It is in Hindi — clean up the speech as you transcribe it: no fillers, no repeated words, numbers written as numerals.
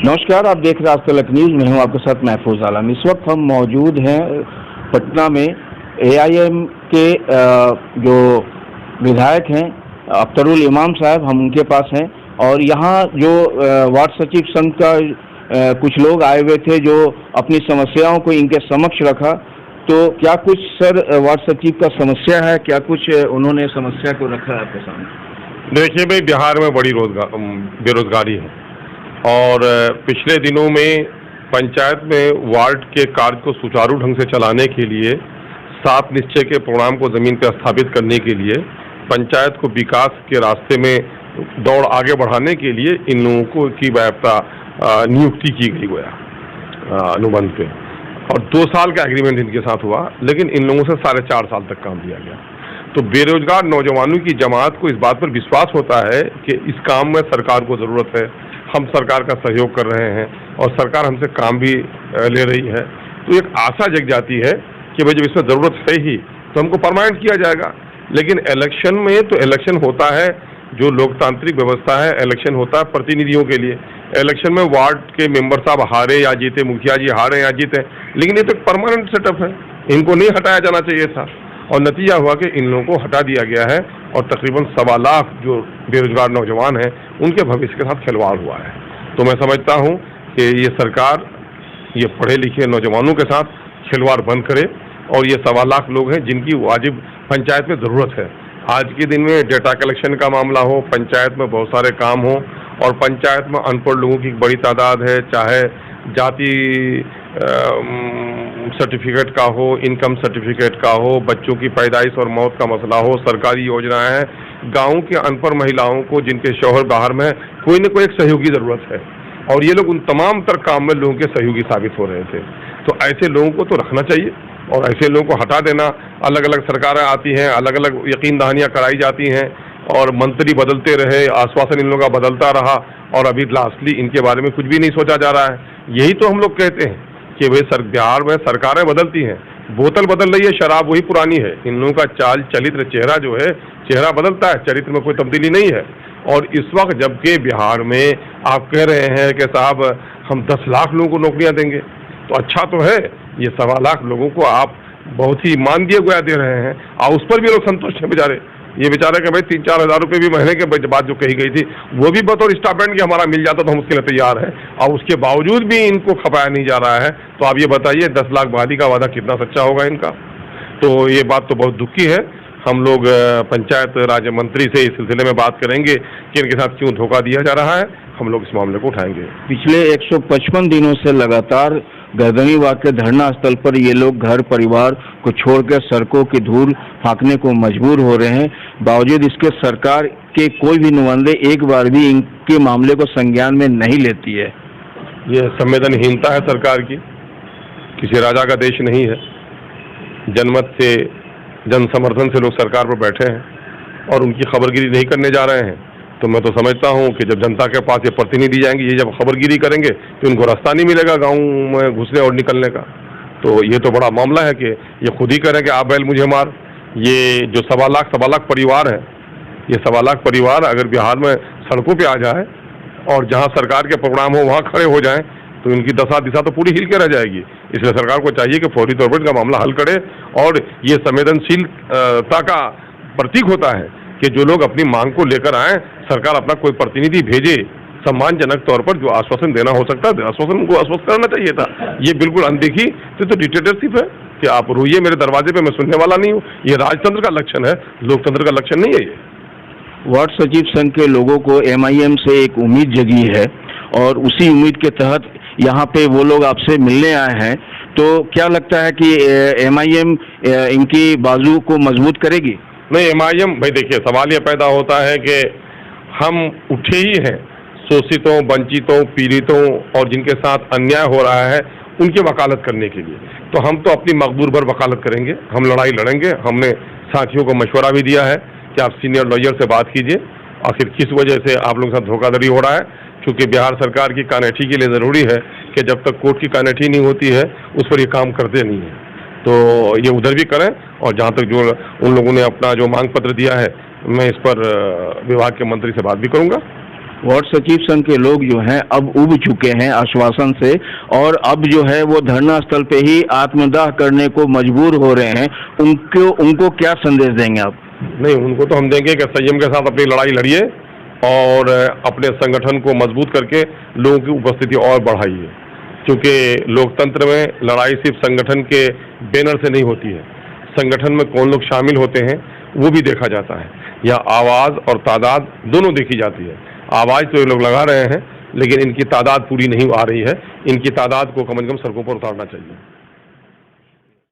नमस्कार, आप देख रहे हैं आज तक न्यूज में हूं आपके साथ महफूज आलम। इस वक्त हम मौजूद हैं पटना में। एआईएम के जो विधायक हैं अख्तरुल इमाम साहब, हम उनके पास हैं और यहाँ जो वार्ड सचिव संघ का कुछ लोग आए हुए थे जो अपनी समस्याओं को इनके समक्ष रखा। तो क्या कुछ सर वार्ड सचिव का समस्या है, क्या कुछ उन्होंने समस्या को रखा है आपके सामने? देखिए भाई, बिहार में बड़ी बेरोजगारी है और पिछले दिनों में पंचायत में वार्ड के कार्य को सुचारू ढंग से चलाने के लिए 7 निश्चय के प्रोग्राम को जमीन पर स्थापित करने के लिए पंचायत को विकास के रास्ते में दौड़ आगे बढ़ाने के लिए इन लोगों को की व्यापता नियुक्ति की गई गोया अनुबंध पे, और 2 साल का एग्रीमेंट इनके साथ हुआ, लेकिन इन लोगों से 4.5 साल तक काम दिया गया। तो बेरोजगार नौजवानों की जमात को इस बात पर विश्वास होता है कि इस काम में सरकार को ज़रूरत है, हम सरकार का सहयोग कर रहे हैं और सरकार हमसे काम भी ले रही है। तो एक आशा जग जाती है कि भाई जब इसमें ज़रूरत है ही तो हमको परमानेंट किया जाएगा। लेकिन इलेक्शन में तो इलेक्शन होता है, जो लोकतांत्रिक व्यवस्था है, इलेक्शन होता है प्रतिनिधियों के लिए। इलेक्शन में वार्ड के मेंबर साहब हारे या जीते, मुखिया जी हारे या जीते, लेकिन ये तो परमानेंट सेटअप है, इनको नहीं हटाया जाना चाहिए था। और नतीजा हुआ कि इन लोगों को हटा दिया गया है और तकरीबन 1.25 लाख जो बेरोजगार नौजवान हैं उनके भविष्य के साथ खिलवाड़ हुआ है। तो मैं समझता हूं कि ये सरकार ये पढ़े लिखे नौजवानों के साथ खिलवाड़ बंद करे और ये 1.25 लाख लोग हैं जिनकी वाजिब पंचायत में ज़रूरत है। आज के दिन में डेटा कलेक्शन का मामला हो, पंचायत में बहुत सारे काम हो और पंचायत में अनपढ़ लोगों की बड़ी तादाद है, चाहे जाति सर्टिफिकेट का हो, इनकम सर्टिफिकेट का हो, बच्चों की पैदाइश और मौत का मसला हो, सरकारी योजनाएं हैं, गाँव के अनपढ़ महिलाओं को जिनके शौहर बाहर में, कोई न कोई एक सहयोगी ज़रूरत है और ये लोग उन तमाम तर काम में लोगों के सहयोगी साबित हो रहे थे। तो ऐसे लोगों को तो रखना चाहिए और ऐसे लोगों को हटा देना। अलग अलग सरकारें आती हैं, अलग अलग यकीन दहानियाँ कराई जाती हैं और मंत्री बदलते रहे, आश्वासन इन लोगों का बदलता रहा और अभी लास्टली इनके बारे में कुछ भी नहीं सोचा जा रहा है। यही तो हम लोग कहते हैं कि भाई बिहार में सरकारें बदलती हैं, बोतल बदल रही है, शराब वही पुरानी है। इन लोगों का चाल चरित्र चेहरा जो है, चेहरा बदलता है, चरित्र में कोई तब्दीली नहीं है। और इस वक्त जबकि बिहार में आप कह रहे हैं कि साहब हम 10 लाख लोगों को नौकरियां देंगे, तो अच्छा तो है, ये 1.25 लाख लोगों को आप बहुत ही मान दिए गोया दे रहे हैं और उस पर भी लोग संतुष्ट हैं बेचारे। ये बेचारे कि भाई 3-4 हज़ार रुपये भी महीने के बाद जो कही गई थी वो भी बतौर स्टाइपेंड कि हमारा मिल जाता तो हम उसके लिए तैयार हैं, और उसके बावजूद भी इनको खपाया नहीं जा रहा है। तो आप ये बताइए 10 लाख बहाली का वादा कितना सच्चा होगा इनका? तो ये बात तो बहुत दुख की है। हम लोग पंचायत राज्य मंत्री से इस सिलसिले में बात करेंगे कि इनके साथ क्यों धोखा दिया जा रहा है। हम लोग इस मामले को उठाएंगे। पिछले 155 दिनों से लगातार गर्दनीबाग के धरना स्थल पर ये लोग घर परिवार को छोड़कर सड़कों की धूल फांकने को मजबूर हो रहे हैं। बावजूद इसके सरकार के कोई भी नुमाइंदे एक बार भी इनके मामले को संज्ञान में नहीं लेती है। ये संवेदनहीनता है सरकार की। किसी राजा का देश नहीं है। जनमत से, जन समर्थन से लोग सरकार पर बैठे हैं और उनकी खबरगिरी नहीं करने जा रहे हैं। तो मैं तो समझता हूं कि जब जनता के पास ये प्रतिनिधि जाएंगे, ये जब खबरगिरी करेंगे तो उनको रास्ता नहीं मिलेगा गांव में घुसने और निकलने का। तो ये तो बड़ा मामला है कि ये खुद ही करें कि आप बैल मुझे मार। ये जो 1.25 लाख परिवार है, ये 1.25 लाख परिवार अगर बिहार में सड़कों पर आ जाए और जहाँ सरकार के प्रोग्राम हो वहाँ खड़े हो जाएँ तो इनकी दशा दिशा तो पूरी हिल के रह जाएगी। इसलिए सरकार को चाहिए कि फौरी तौर पर इनका मामला हल करे। और ये संवेदनशीलता का प्रतीक होता है कि जो लोग अपनी मांग को लेकर आए, सरकार अपना कोई प्रतिनिधि भेजे, सम्मानजनक तौर पर जो आश्वासन देना हो सकता है आश्वासन उनको आश्वस्त करना चाहिए था। ये बिल्कुल अनदेखी तो डिक्टेटरशिप है कि आप रोइए मेरे दरवाजे पे, मैं सुनने वाला नहीं हूँ। ये राजतंत्र का लक्षण है, लोकतंत्र का लक्षण नहीं है। ये वार्ड सचिव संघ के लोगों को एमआईएम से एक उम्मीद जगी है और उसी उम्मीद के तहत यहाँ पे वो लोग आपसे मिलने आए हैं। तो क्या लगता है कि एमआईएम इनकी बाजू को मजबूत करेगी? नहीं, एमआईएम भाई देखिए, सवाल ये पैदा होता है कि हम उठे ही हैं शोषितों, वंचितों, पीड़ितों और जिनके साथ अन्याय हो रहा है उनकी वकालत करने के लिए। तो हम तो अपनी मकदूर भर वकालत करेंगे, हम लड़ाई लड़ेंगे। हमने साथियों को मशवरा भी दिया है कि आप सीनियर लॉयर से बात कीजिए आखिर किस वजह से आप लोगों के साथ धोखाधड़ी हो रहा है। क्योंकि बिहार सरकार की कानठी के लिए ज़रूरी है कि जब तक कोर्ट की कानठी नहीं होती है उस पर ये काम करते नहीं है। तो ये उधर भी करें और जहाँ तक जो उन लोगों ने अपना जो मांग पत्र दिया है, मैं इस पर विभाग के मंत्री से बात भी करूँगा। वार्ड सचिव संघ के लोग जो हैं अब उब चुके हैं आश्वासन से, और अब जो है वो धरना स्थल पे ही आत्मदाह करने को मजबूर हो रहे हैं। उनको क्या संदेश देंगे आप? नहीं, उनको तो हम देंगे कि संयम के साथ अपनी लड़ाई लड़िए और अपने संगठन को मजबूत करके लोगों की उपस्थिति और बढ़ाइए, क्योंकि लोकतंत्र में लड़ाई सिर्फ संगठन के बैनर से नहीं होती है, संगठन में कौन लोग शामिल होते हैं वो भी देखा जाता है। यह आवाज़ और तादाद दोनों देखी जाती है। आवाज़ तो ये लोग लगा रहे हैं, लेकिन इनकी तादाद पूरी नहीं आ रही है। इनकी तादाद को कम से कम सड़कों पर उतारना चाहिए।